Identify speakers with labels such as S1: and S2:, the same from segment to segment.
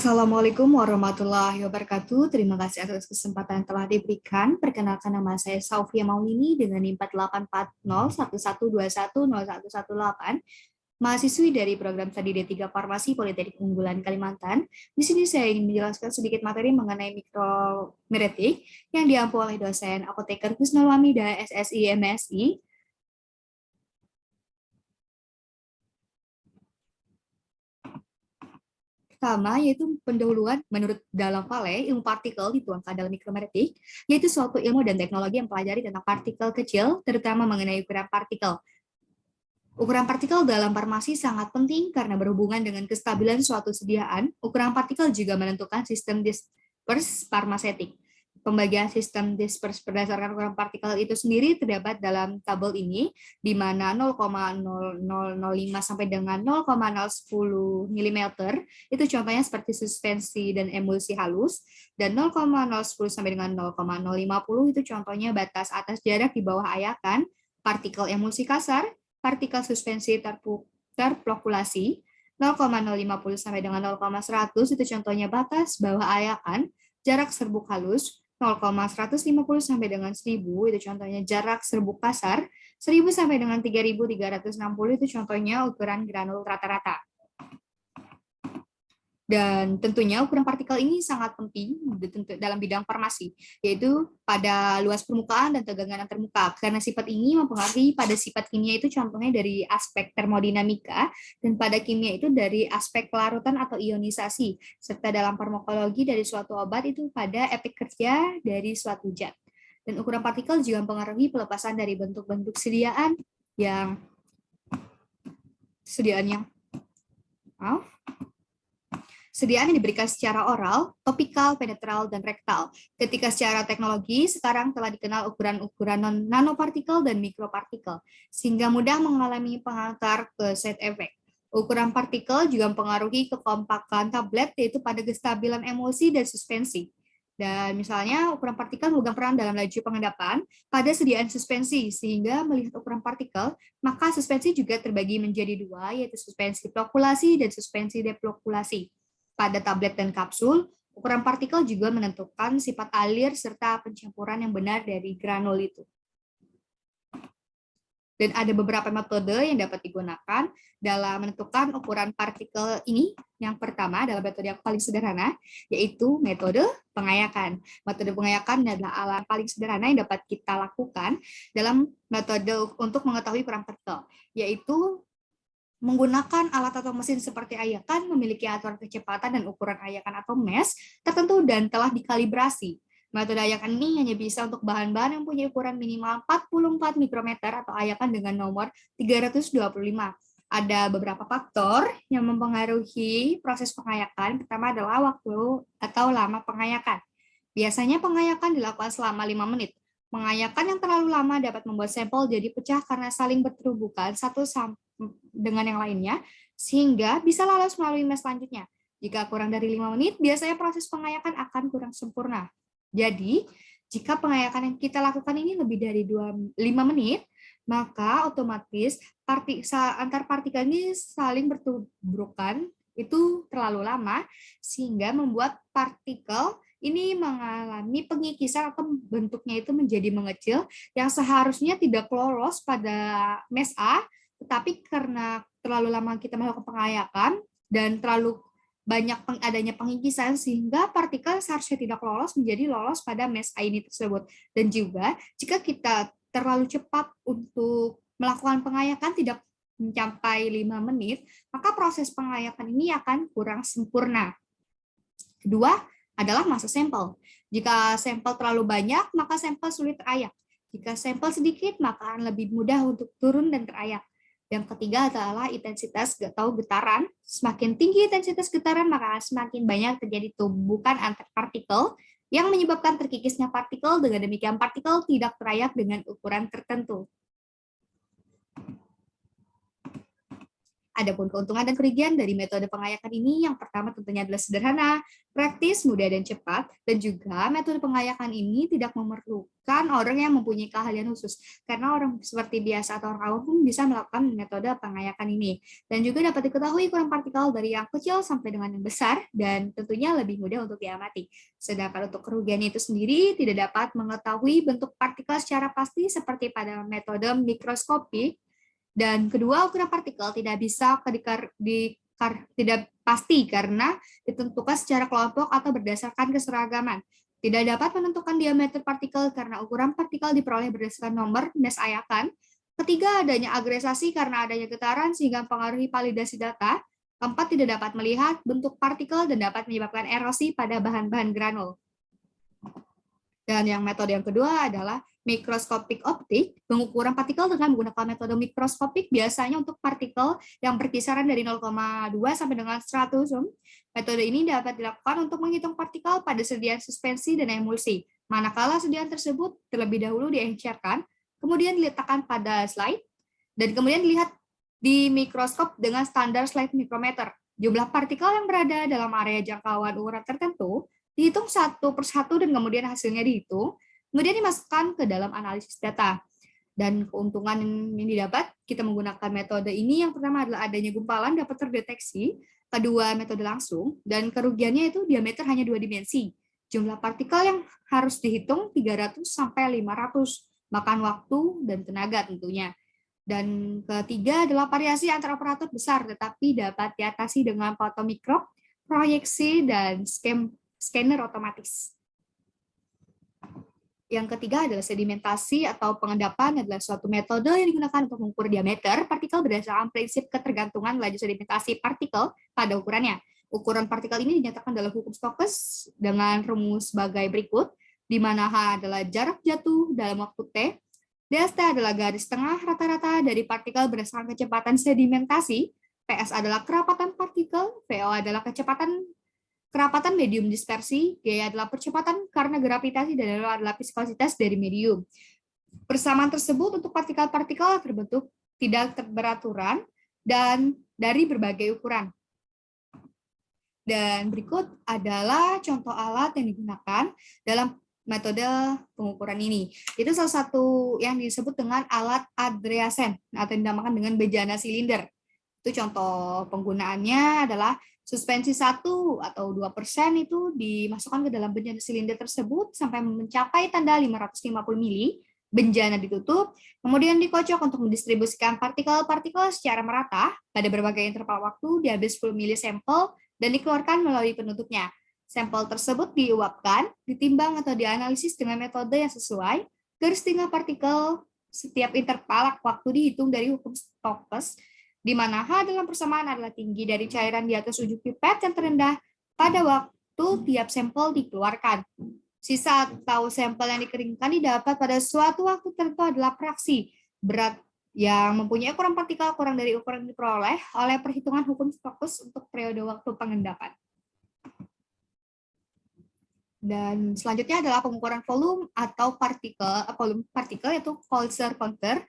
S1: Assalamualaikum warahmatullahi wabarakatuh. Terima kasih atas kesempatan yang telah diberikan. Perkenalkan, nama saya Saufia Maulini dengan NIM 484011210118, mahasiswi dari program studi D3 Farmasi Politeknik Unggulan Kalimantan. Di sini saya ingin menjelaskan sedikit materi mengenai mikromeretik yang diampu oleh dosen apoteker Husnul Wamida SSI MSI. Pertama, yaitu pendahuluan menurut dalam Vale, ilmu partikel dituangkan dalam mikromeretik, yaitu suatu ilmu dan teknologi yang pelajari tentang partikel kecil, terutama mengenai ukuran partikel. Ukuran partikel dalam farmasi sangat penting karena berhubungan dengan kestabilan suatu sediaan. Ukuran partikel juga menentukan sistem disperse farmasetik. Pembagian sistem disperse berdasarkan ukuran partikel itu sendiri terdapat dalam tabel ini, di mana 0,0005 sampai dengan 0,010 mm itu contohnya seperti suspensi dan emulsi halus, dan 0,010 sampai dengan 0,050 itu contohnya batas atas jarak di bawah ayakan, partikel emulsi kasar, partikel suspensi terflokulasi, 0,050 sampai dengan 0,100 itu contohnya batas bawah ayakan, jarak serbuk halus, 0,150 sampai dengan 1000 itu contohnya jarak serbuk kasar, 1000 sampai dengan 3360 itu contohnya ukuran granul rata-rata. Dan tentunya ukuran partikel ini sangat penting dalam bidang farmasi, yaitu pada luas permukaan dan tegangan antarmuka, karena sifat ini mempengaruhi pada sifat kimia itu contohnya dari aspek termodinamika, dan pada kimia itu dari aspek kelarutan atau ionisasi, serta dalam farmakologi dari suatu obat itu pada efek kerja dari suatu zat. Dan ukuran partikel juga mempengaruhi pelepasan dari bentuk-bentuk sediaan yang sediaan yang diberikan secara oral, topikal, penetral, dan rektal. Ketika secara teknologi, sekarang telah dikenal ukuran-ukuran nanopartikel dan mikropartikel, sehingga mudah mengalami pengantar ke side effect. Ukuran partikel juga mempengaruhi kekompakan tablet, yaitu pada kestabilan emulsi dan suspensi. Dan misalnya ukuran partikel memegang peran dalam laju pengendapan pada sediaan suspensi, sehingga melihat ukuran partikel, maka suspensi juga terbagi menjadi dua, yaitu suspensi flokulasi dan suspensi deflokulasi. Pada tablet dan kapsul, ukuran partikel juga menentukan sifat alir serta pencampuran yang benar dari granul itu. Dan ada beberapa metode yang dapat digunakan dalam menentukan ukuran partikel ini. Yang pertama adalah metode yang paling sederhana, yaitu metode pengayakan. Metode pengayakan adalah alat paling sederhana yang dapat kita lakukan dalam metode untuk mengetahui ukuran partikel, yaitu menggunakan alat atau mesin seperti ayakan memiliki aturan kecepatan dan ukuran ayakan atau mesh tertentu dan telah dikalibrasi. Metode ayakan ini hanya bisa untuk bahan-bahan yang punya ukuran minimal 44 mikrometer atau ayakan dengan nomor 325. Ada beberapa faktor yang mempengaruhi proses pengayakan. Pertama adalah waktu atau lama pengayakan. Biasanya pengayakan dilakukan selama 5 menit. Pengayakan yang terlalu lama dapat membuat sampel jadi pecah karena saling berterhubungan satu dengan yang lainnya, sehingga bisa lolos melalui mes selanjutnya. Jika kurang dari 5 menit, biasanya proses pengayakan akan kurang sempurna. Jadi, jika pengayakan yang kita lakukan ini lebih dari 5 menit, maka otomatis antar partikel ini saling bertuburkan, itu terlalu lama, sehingga membuat partikel ini mengalami pengikisan atau bentuknya itu menjadi mengecil yang seharusnya tidak lolos pada mes A, tetapi karena terlalu lama kita melakukan pengayakan dan terlalu banyak adanya pengikisan sehingga partikel seharusnya tidak lolos menjadi lolos pada mes A ini tersebut. Dan juga jika kita terlalu cepat untuk melakukan pengayakan tidak mencapai 5 menit, maka proses pengayakan ini akan kurang sempurna. Kedua adalah masa sampel. Jika sampel terlalu banyak, maka sampel sulit terayak. Jika sampel sedikit, maka akan lebih mudah untuk turun dan terayak. Yang ketiga adalah intensitas atau getaran. Semakin tinggi intensitas getaran, maka semakin banyak terjadi tumbukan antar partikel yang menyebabkan terkikisnya partikel. Dengan demikian, partikel tidak terayak dengan ukuran tertentu. Adapun keuntungan dan kerugian dari metode pengayakan ini yang pertama tentunya adalah sederhana, praktis, mudah dan cepat, dan juga metode pengayakan ini tidak memerlukan orang yang mempunyai keahlian khusus, karena orang seperti biasa atau orang awam pun bisa melakukan metode pengayakan ini. Dan juga dapat diketahui ukuran partikel dari yang kecil sampai dengan yang besar, dan tentunya lebih mudah untuk diamati. Sedangkan untuk kerugiannya itu sendiri tidak dapat mengetahui bentuk partikel secara pasti seperti pada metode mikroskopik. Dan kedua, ukuran partikel tidak bisa tidak pasti karena ditentukan secara kelompok atau berdasarkan keseragaman. Tidak dapat menentukan diameter partikel karena ukuran partikel diperoleh berdasarkan nomor Nes ayakan. Ketiga, adanya agregasi karena adanya getaran sehingga mempengaruhi validasi data. Keempat, tidak dapat melihat bentuk partikel dan dapat menyebabkan erosi pada bahan-bahan granul. Dan yang metode yang kedua adalah mikroskopik optik, pengukuran partikel dengan menggunakan metode mikroskopik biasanya untuk partikel yang berkisaran dari 0,2 sampai dengan 100 ohm. Metode ini dapat dilakukan untuk menghitung partikel pada sediaan suspensi dan emulsi. Manakala sediaan tersebut terlebih dahulu diencerkan, kemudian diletakkan pada slide, dan kemudian dilihat di mikroskop dengan standar slide mikrometer. Jumlah partikel yang berada dalam area jangkauan ukuran tertentu dihitung satu persatu dan kemudian hasilnya dihitung, kemudian dimasukkan ke dalam analisis data. Dan keuntungan yang didapat, kita menggunakan metode ini yang pertama adalah adanya gumpalan dapat terdeteksi, kedua metode langsung, dan kerugiannya itu diameter hanya 2 dimensi. Jumlah partikel yang harus dihitung 300 sampai 500, makan waktu dan tenaga tentunya. Dan ketiga adalah variasi antar operator besar, tetapi dapat diatasi dengan fotomikro, proyeksi, dan scanner otomatis. Yang ketiga adalah sedimentasi atau pengendapan adalah suatu metode yang digunakan untuk mengukur diameter partikel berdasarkan prinsip ketergantungan laju sedimentasi partikel pada ukurannya. Ukuran partikel ini dinyatakan dalam hukum Stokes dengan rumus sebagai berikut, di mana H adalah jarak jatuh dalam waktu T, DST adalah garis tengah rata-rata dari partikel berdasarkan kecepatan sedimentasi, PS adalah kerapatan partikel, VO adalah kerapatan medium dispersi, G adalah percepatan karena gravitasi, dan L adalah viskositas dari medium. Persamaan tersebut untuk partikel-partikel terbentuk tidak beraturan dan dari berbagai ukuran. Dan berikut adalah contoh alat yang digunakan dalam metode pengukuran ini. Itu salah satu yang disebut dengan alat Andreasen atau yang dinamakan dengan bejana silinder. Itu contoh penggunaannya adalah suspensi 1 atau 2% itu dimasukkan ke dalam bejana silinder tersebut sampai mencapai tanda 550 mili, bejana ditutup, kemudian dikocok untuk mendistribusikan partikel-partikel secara merata pada berbagai interval waktu, diambil 10 mili sampel, dan dikeluarkan melalui penutupnya. Sampel tersebut diuapkan, ditimbang atau dianalisis dengan metode yang sesuai, garis tengah partikel setiap interval waktu dihitung dari hukum Stokes, di mana H dalam persamaan adalah tinggi dari cairan di atas ujung pipet yang terendah pada waktu tiap sampel dikeluarkan. Sisa atau sampel yang dikeringkan didapat pada suatu waktu tertentu adalah fraksi berat yang mempunyai ukuran partikel kurang dari ukuran yang diperoleh oleh perhitungan hukum Stokes untuk periode waktu pengendapan. Dan selanjutnya adalah pengukuran volume atau volume partikel yaitu Coulter counter.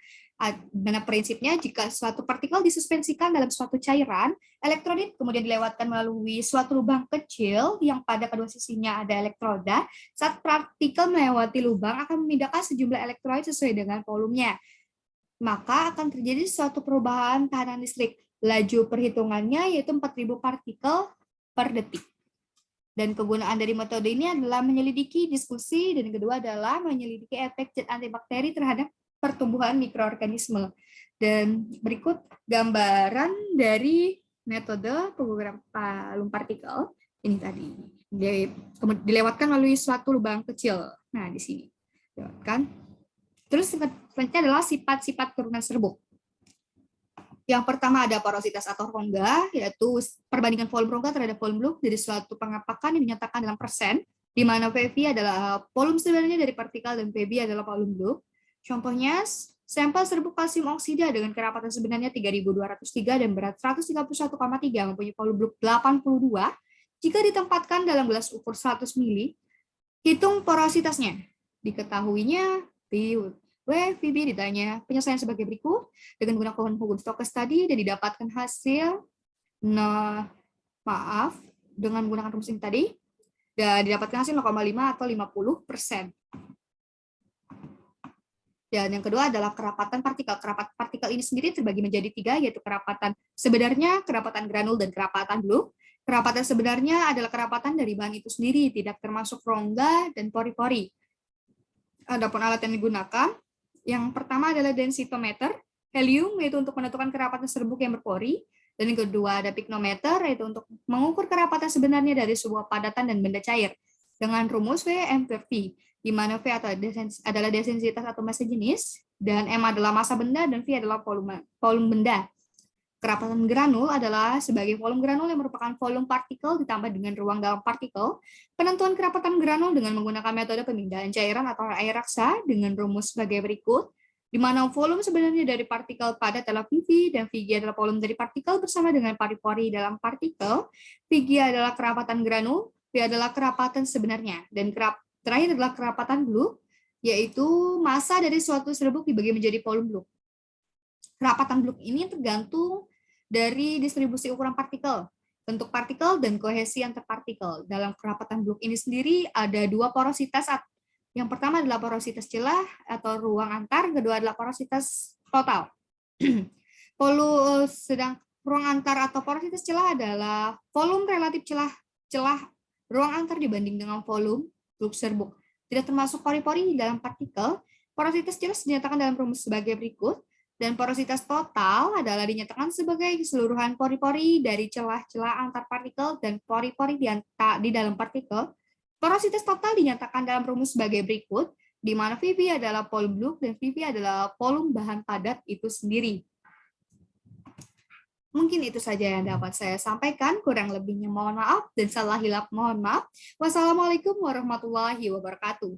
S1: Mana prinsipnya jika suatu partikel disuspensikan dalam suatu cairan, elektrolit kemudian dilewatkan melalui suatu lubang kecil yang pada kedua sisinya ada elektroda, saat partikel melewati lubang akan memindahkan sejumlah elektrolit sesuai dengan volumenya. Maka akan terjadi suatu perubahan tahanan listrik. Laju perhitungannya yaitu 4.000 partikel per detik. Dan kegunaan dari metode ini adalah menyelidiki diskusi, dan yang kedua adalah menyelidiki efek zat antibakteri terhadap pertumbuhan mikroorganisme. Dan berikut gambaran dari metode pengukuran volume partikel ini tadi. Dilewatkan melalui suatu lubang kecil. Nah, di sini. Dilewatkan. Terus selanjutnya adalah sifat-sifat turunan serbuk. Yang pertama ada porositas atau rongga, yaitu perbandingan volume rongga terhadap volume blok dari suatu pengapakan yang dinyatakan dalam persen, di mana PV adalah volume sebenarnya dari partikel dan PB adalah volume blok. Contohnya, sampel serbuk kalsium oksida dengan kerapatan sebenarnya 3.203 dan berat 131,3 mempunyai volume blok 82. Jika ditempatkan dalam gelas ukur 100 mili, hitung porositasnya. Diketahuinya VB ditanya penyelesaian sebagai berikut dengan menggunakan hukum Stokes tadi dan didapatkan hasil, nah maaf, dengan menggunakan rumus ini tadi, dan didapatkan hasil 0,5 atau 50%. Dan yang kedua adalah kerapatan partikel. Kerapatan partikel ini sendiri terbagi menjadi 3, yaitu kerapatan sebenarnya, kerapatan granul, dan kerapatan blue. Kerapatan sebenarnya adalah kerapatan dari bahan itu sendiri, tidak termasuk rongga dan pori-pori. Adapun alat yang digunakan, yang pertama adalah densitometer, helium, yaitu untuk menentukan kerapatan serbuk yang berpori. Dan yang kedua ada pyknometer, yaitu untuk mengukur kerapatan sebenarnya dari sebuah padatan dan benda cair. Dengan rumus V M per V, di mana V adalah densitas atau massa jenis, dan M adalah massa benda, dan V adalah volume benda. Kerapatan granul adalah sebagai volume granul yang merupakan volume partikel ditambah dengan ruang dalam partikel. Penentuan kerapatan granul dengan menggunakan metode pemindahan cairan atau air raksa dengan rumus sebagai berikut, di mana volume sebenarnya dari partikel padat adalah VV dan VG adalah volume dari partikel bersama dengan pori-pori dalam partikel. VG adalah kerapatan granul, V adalah kerapatan sebenarnya, dan terakhir adalah kerapatan blue, yaitu massa dari suatu serbuk dibagi menjadi volume blue. Kerapatan blue ini tergantung dari distribusi ukuran partikel, bentuk partikel, dan kohesi antar partikel. Dalam kerapatan blue ini sendiri ada 2 porositas. Yang pertama adalah porositas celah atau ruang antar, kedua adalah porositas total. Sedang ruang antar atau porositas celah adalah volume relatif celah ruang antar dibanding dengan volume blue serbuk. Tidak termasuk pori-pori di dalam partikel. Porositas celah dinyatakan dalam rumus sebagai berikut. Dan porositas total adalah dinyatakan sebagai keseluruhan pori-pori dari celah-celah antar partikel dan pori-pori di dalam partikel. Porositas total dinyatakan dalam rumus sebagai berikut, di mana VV adalah volume blue dan VV adalah volume bahan padat itu sendiri. Mungkin itu saja yang dapat saya sampaikan, kurang lebihnya mohon maaf, dan salah hilap mohon maaf. Wassalamualaikum warahmatullahi wabarakatuh.